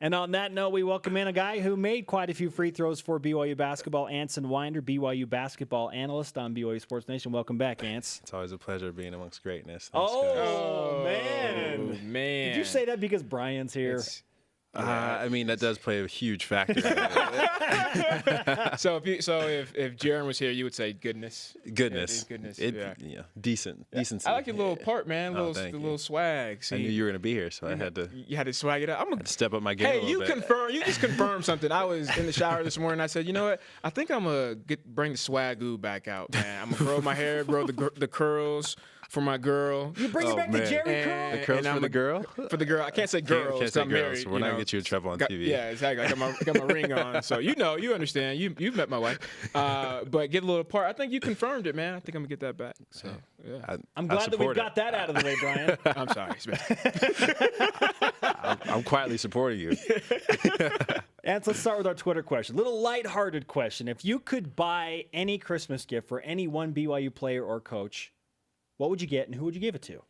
And on that note, we welcome in a guy who made quite a few free throws for BYU basketball, Anson Winder, BYU basketball analyst on BYU Sports Nation. Welcome back, Ants. It's always a pleasure being amongst greatness. Thanks, guys. Man. Did you say that because Brian's here? I mean, that does play a huge factor. So if Jaron was here, you would say goodness. Goodness. Decent. Decency. I like your little part, man. The little swag. See, I knew you were going to bring it, so I had to. You had to swag it up. I had to step up my game. Hey, a little bit. You just confirmed something. I was in the shower this morning. I said, you know what? I think I'm gonna bring the swagoo back out, man. I'm gonna grow my hair, grow the curls. For my girl. You bring back the Jerry curl? The curls for the girl? For the girl. I can't say girls. Can't say I'm girls. married, We're not going to get you in trouble on TV. Yeah, exactly. I got my ring on. So you understand. You've met my wife. But get a little part. I think you confirmed it, man. I think I'm going to get that back. So, yeah. I'm glad that we've got that out of the way, Brian. I'm sorry. I'm quietly supporting you. And let's start with our Twitter question. Little lighthearted question. If you could buy any Christmas gift for any one BYU player or coach, what would you get, and who would you give it to?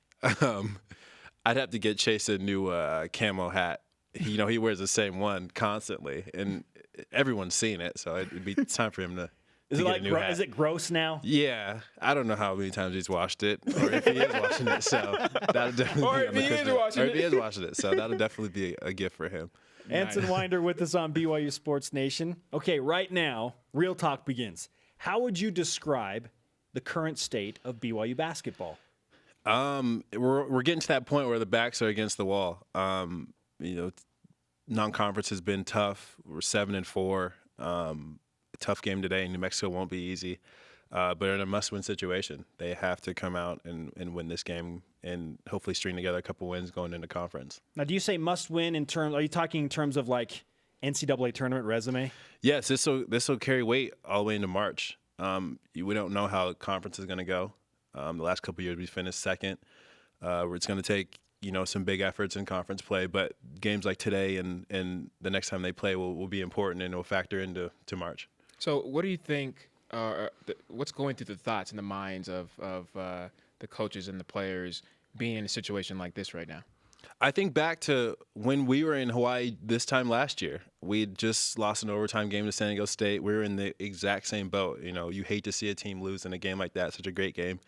I'd have to get Chase a new camo hat. He wears the same one constantly, and everyone's seen it, so it'd be time for him to get a new hat. Is it gross now? Yeah. I don't know how many times he's washed it, or if he is washing it, so that'll definitely be if he is washing it, so that'll definitely be a gift for him. Anson Winder with us on BYU Sports Nation. Okay, right now, real talk begins. How would you describe the current state of BYU basketball? We're getting to that point where the backs are against the wall. Non-conference has been tough. We're 7-4. Tough game today. New Mexico won't be easy, but in a must-win situation, they have to come out and win this game and hopefully string together a couple wins going into conference. Now, do you say must-win in terms? Are you talking in terms of like NCAA tournament resume? Yes, this will carry weight all the way into March. We don't know how the conference is going to go. The last couple of years we finished second. Where it's going to take some big efforts in conference play, but games like today and the next time they play will be important and will factor into March. So what do you think? What's going through the thoughts and the minds of the coaches and the players being in a situation like this right now? I think back to when we were in Hawaii this time last year. We just lost an overtime game to San Diego State. We were in the exact same boat. You hate to see a team lose in a game like that, such a great game.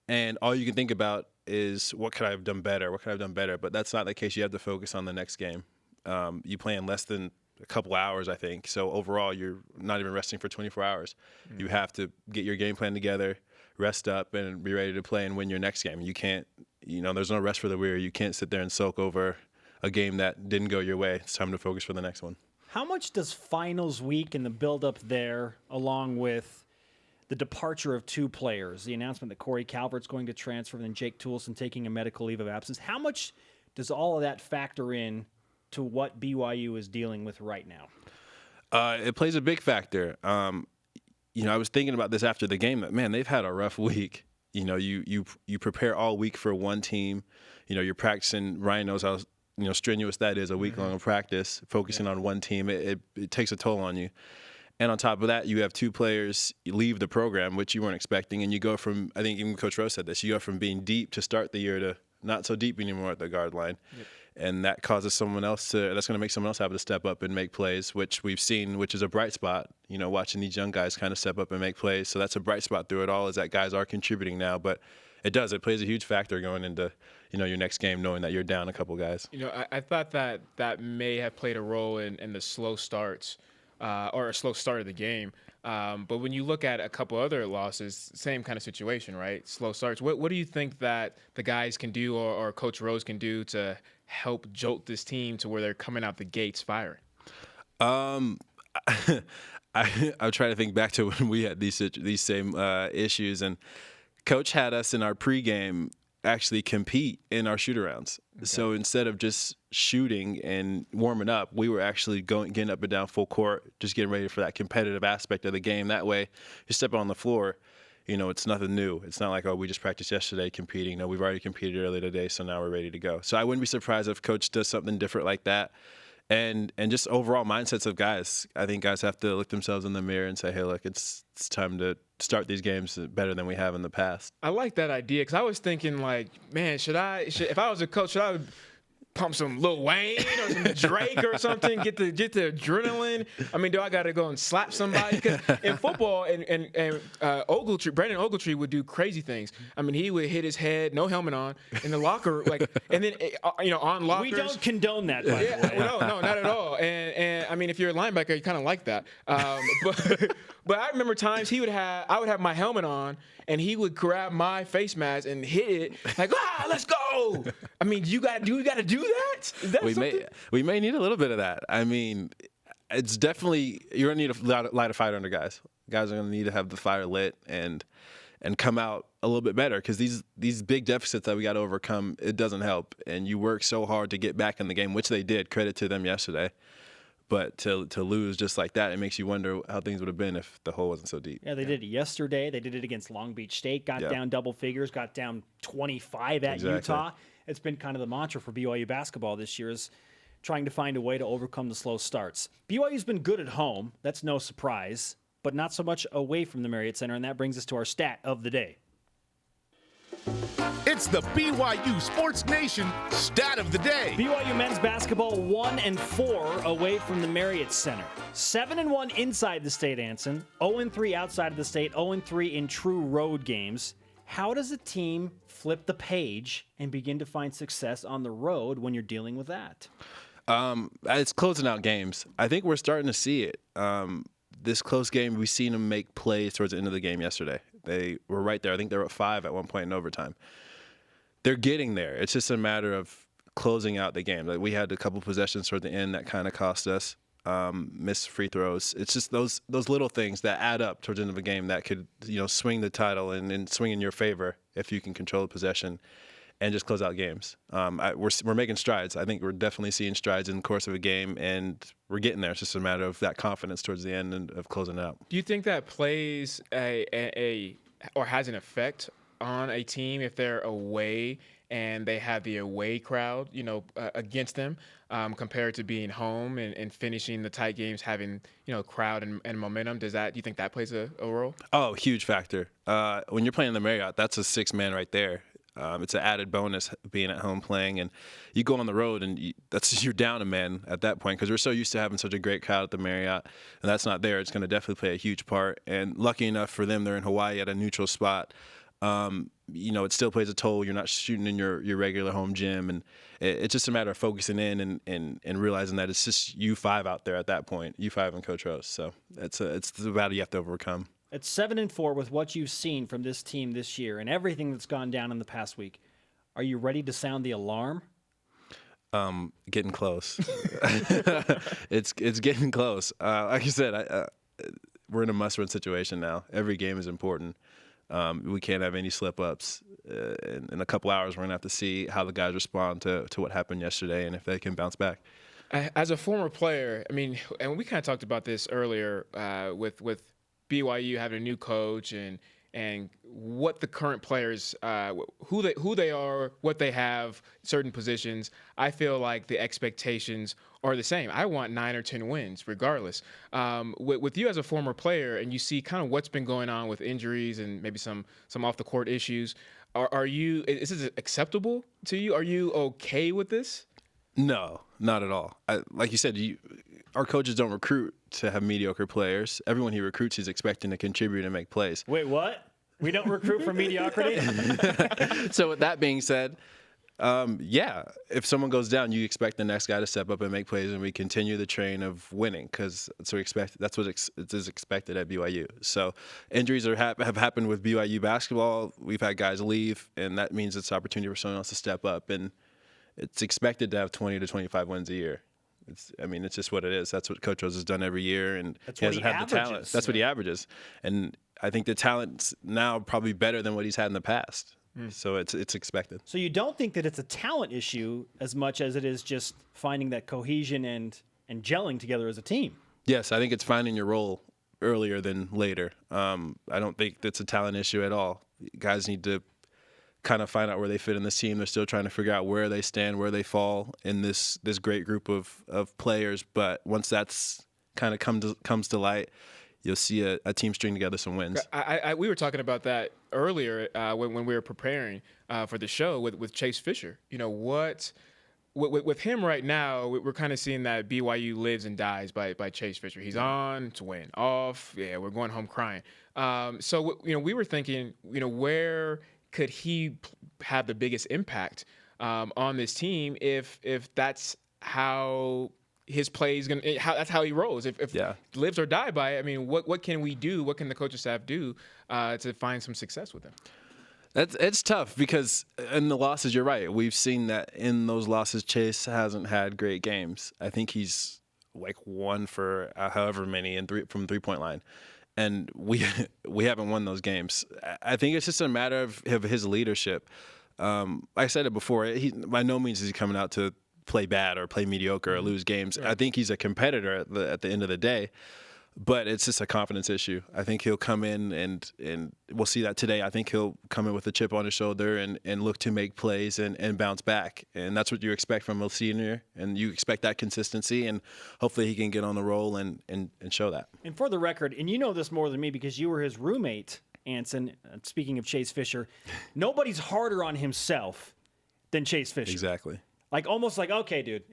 And all you can think about is, what could I have done better? What could I have done better? But that's not the case. You have to focus on the next game. You play in less than a couple hours, I think. So overall, you're not even resting for 24 hours. Mm-hmm. You have to get your game plan together, rest up, and be ready to play and win your next game. You can't, there's no rest for the weary. You can't sit there and soak over a game that didn't go your way. It's time to focus for the next one. How much does finals week and the build-up there, along with the departure of two players, the announcement that Corey Calvert's going to transfer, and then Jake Toolson taking a medical leave of absence, how much does all of that factor in to what BYU is dealing with right now? It plays a big factor. I was thinking about this after the game that, man, they've had a rough week. You prepare all week for one team. You're practicing. Ryan knows how strenuous that is, a week long of practice, focusing on one team. It takes a toll on you. And on top of that, you have two players leave the program, which you weren't expecting, and you go from, I think even Coach Rose said this, you go from being deep to start the year to not so deep anymore at the guard line. Yep. And that causes someone else that's going to make someone else have to step up and make plays, which we've seen, which is a bright spot, watching these young guys kind of step up and make plays. So that's a bright spot through it all, is that guys are contributing now. But it plays a huge factor going into, your next game, knowing that you're down a couple guys. I thought that may have played a role in the slow starts or a slow start of the game. But when you look at a couple other losses, same kind of situation, right? Slow starts. What do you think that the guys can do or Coach Rose can do to help jolt this team to where they're coming out the gates firing? I'm trying to think back to when we had these same issues, and Coach had us in our pregame actually compete in our shoot-arounds. Okay. So instead of just shooting and warming up, we were actually getting up and down full court, just getting ready for that competitive aspect of the game. That way, you step on the floor, it's nothing new. It's not like, we just practiced yesterday competing. No, we've already competed earlier today, so now we're ready to go. So I wouldn't be surprised if Coach does something different like that. And just overall mindsets of guys. I think guys have to look themselves in the mirror and say, hey, look, it's time to start these games better than we have in the past. I like that idea, because I was thinking, like, man, if I was a coach, should I pump some Lil Wayne or some Drake or something, get the adrenaline? I mean, do I got to go and slap somebody? Because in football, and Ogletree, Brandon Ogletree would do crazy things. I mean, he would hit his head, no helmet on, in the locker, and then on lockers. We don't condone that, by the way. No, not at all. And I mean, if you're a linebacker, you kind of like that. But I remember times I would have my helmet on, and he would grab my face mask and hit it like, let's go. I mean, you got to do that? Is that we may need a little bit of that. I mean, it's definitely, you're gonna need to light a fire under guys. Guys are gonna need to have the fire lit and come out a little bit better, because these big deficits that we got to overcome, it doesn't help. And you work so hard to get back in the game, which they did. Credit to them yesterday. But to lose just like that, it makes you wonder how things would have been if the hole wasn't so deep. Yeah, they did it yesterday. They did it against Long Beach State, got down double figures, got down 25 at Utah. It's been kind of the mantra for BYU basketball this year, is trying to find a way to overcome the slow starts. BYU's been good at home. That's no surprise, but not so much away from the Marriott Center, and that brings us to our stat of the day. It's the BYU Sports Nation stat of the day. BYU men's basketball 1-4 away from the Marriott Center. 7-1 inside the state, Anson. 0-3 outside of the state. 0-3 in true road games. How does a team flip the page and begin to find success on the road when you're dealing with that? It's closing out games. I think we're starting to see it. This close game, we've seen them make plays towards the end of the game yesterday. They were right there. I think they were at 5 at one point in overtime. They're getting there. It's just a matter of closing out the game. Like, we had a couple possessions toward the end that kind of cost us. Missed free throws. It's just those little things that add up towards the end of a game that could, swing the title and swing in your favor if you can control the possession and just close out games. We're making strides. I think we're definitely seeing strides in the course of a game, and we're getting there. It's just a matter of that confidence towards the end and of closing it out. Do you think that plays or has an effect on a team if they're away and they have the away crowd, against them, compared to being home and finishing the tight games, having, crowd and momentum? Do you think that plays a role? Oh, huge factor. When you're playing the Marriott, that's a 6-man right there. It's an added bonus being at home playing, and you go on the road and you're down a man at that point, because we're so used to having such a great crowd at the Marriott, and that's not there. It's going to definitely play a huge part. And lucky enough for them, they're in Hawaii at a neutral spot. It still plays a toll. You're not shooting in your regular home gym, and it's just a matter of focusing in and realizing that it's just U5 out there at that point, U5 and Coach Rose. So it's the battle you have to overcome. At 7-4 with what you've seen from this team this year and everything that's gone down in the past week, are you ready to sound the alarm? Getting close. It's getting close. Like you said, we're in a must-win situation now. Every game is important. We can't have any slip-ups. In a couple hours, we're going to have to see how the guys respond to what happened yesterday and if they can bounce back. As a former player, I mean, and we kind of talked about this earlier with BYU having a new coach and what the current players, who they are, what they have, certain positions. I feel like the expectations are the same. I want 9 or 10 wins regardless. With you as a former player, and you see kind of what's been going on with injuries and maybe some off the court issues, is this acceptable to you? Are you okay with this? No, not at all. Like you said, our coaches don't recruit to have mediocre players. Everyone he recruits is expecting to contribute and make plays. Wait, what? We don't recruit for mediocrity? So with that being said, if someone goes down, you expect the next guy to step up and make plays, and we continue the train of winning, because that's what is expected at BYU. So injuries have happened with BYU basketball. We've had guys leave, and that means it's an opportunity for someone else to step up, and it's expected to have 20 to 25 wins a year. It's just what it is. That's what Coach Rose has done every year, and he hasn't had the talent. That's what he averages, and I think the talent's now probably better than what he's had in the past. So it's expected. So you don't think that it's a talent issue as much as it is just finding that cohesion and gelling together as a team? Yes, I think it's finding your role earlier than later. I don't think that's a talent issue at all. Guys need to kind of find out where they fit in this team. They're still trying to figure out where they stand, where they fall in this great group of players. But once that's kind of comes to light, you'll see a team string together some wins. We were talking about that earlier when we were preparing for the show with Chase Fisher. with him right now, we're kind of seeing that BYU lives and dies by Chase Fisher. He's on to win, off, yeah, we're going home crying. So we were thinking, where could he have the biggest impact on this team if that's how his play is that's how he rolls. If lives or die by it, I mean, what can we do? What can the coaching staff do to find some success with him? It's tough because in the losses, you're right. We've seen that in those losses, Chase hasn't had great games. I think he's like 1 for however many from 3-point line, and we haven't won those games. I think it's just a matter of his leadership. I said it before. He by no means is he coming out to play bad or play mediocre or lose games. Right. I think he's a competitor at the end of the day, but it's just a confidence issue. I think he'll come in and we'll see that today. I think he'll come in with a chip on his shoulder and look to make plays and bounce back. And that's what you expect from a senior, and you expect that consistency, and hopefully he can get on the roll and show that. And for the record, and you know this more than me because you were his roommate, Anson, speaking of Chase Fisher, nobody's harder on himself than Chase Fisher. Exactly. Like almost like, okay, dude,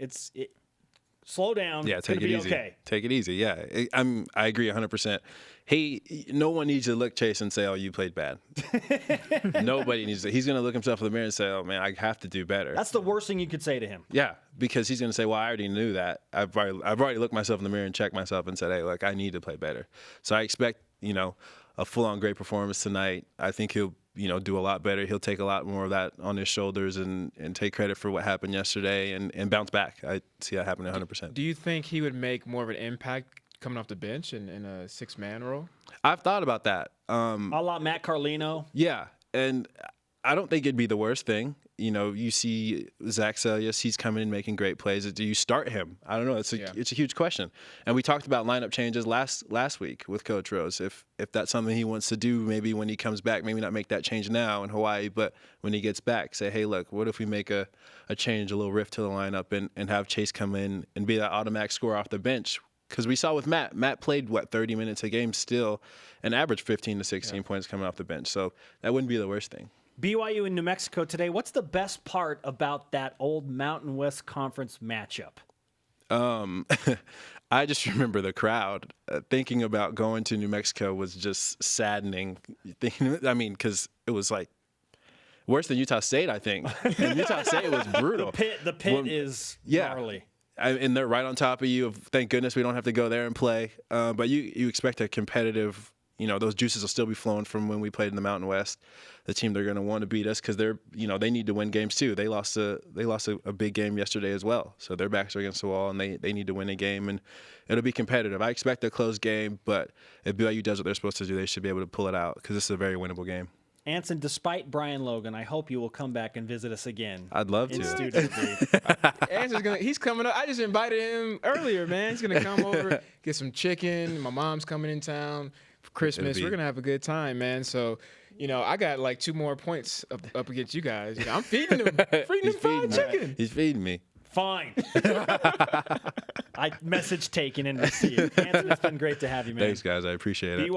slow down. Yeah, take it easy. Okay. Take it easy. Yeah, I agree 100%. Hey, no one needs to look Chase and say, "Oh, you played bad." Nobody needs to. He's going to look himself in the mirror and say, "Oh man, I have to do better." That's the worst thing you could say to him. Yeah, because he's going to say, "Well, I already knew that. I've already looked myself in the mirror and checked myself and said, hey, look, I need to play better." So I expect a full-on great performance tonight. I think he'll do a lot better. He'll take a lot more of that on his shoulders and take credit for what happened yesterday and bounce back. I see that happening 100%. Do you think he would make more of an impact coming off the bench in a 6-man role? I've thought about that. A la Matt Carlino. Yeah, and I don't think it'd be the worst thing. You see Zach Selius, he's coming in making great plays. Do you start him? I don't know. It's a huge question. And we talked about lineup changes last week with Coach Rose. If that's something he wants to do, maybe when he comes back, maybe not make that change now in Hawaii, but when he gets back, say, hey, look, what if we make a change, a little rift to the lineup and have Chase come in and be that automatic scorer off the bench? Because we saw with Matt. Matt played, 30 minutes a game still and averaged 15 to 16 points coming off the bench. So that wouldn't be the worst thing. BYU in New Mexico today. What's the best part about that old Mountain West Conference matchup? I just remember the crowd. Thinking about going to New Mexico was just saddening. Because it was like worse than Utah State, I think. And Utah State was brutal. The pit is gnarly. And they're right on top of you. Thank goodness we don't have to go there and play. But you expect a competitive. Those juices will still be flowing from when we played in the Mountain West. The team they're going to want to beat us because they're, they need to win games too. They lost a big game yesterday as well. So their backs are against the wall and they need to win a game, and it'll be competitive. I expect a close game, but if BYU does what they're supposed to do, they should be able to pull it out because this is a very winnable game. Anson, despite Brian Logan, I hope you will come back and visit us again. I'd love to. In Studio B. Anson's he's coming up. I just invited him earlier, man. He's gonna come over, get some chicken. My mom's coming in town for Christmas. We're gonna have a good time, man. So, I got like 2 more points up against you guys. I'm feeding him, fried chicken. He's feeding me. Fine. Message taken and received. Anson, it's been great to have you, man. Thanks, guys. I appreciate it.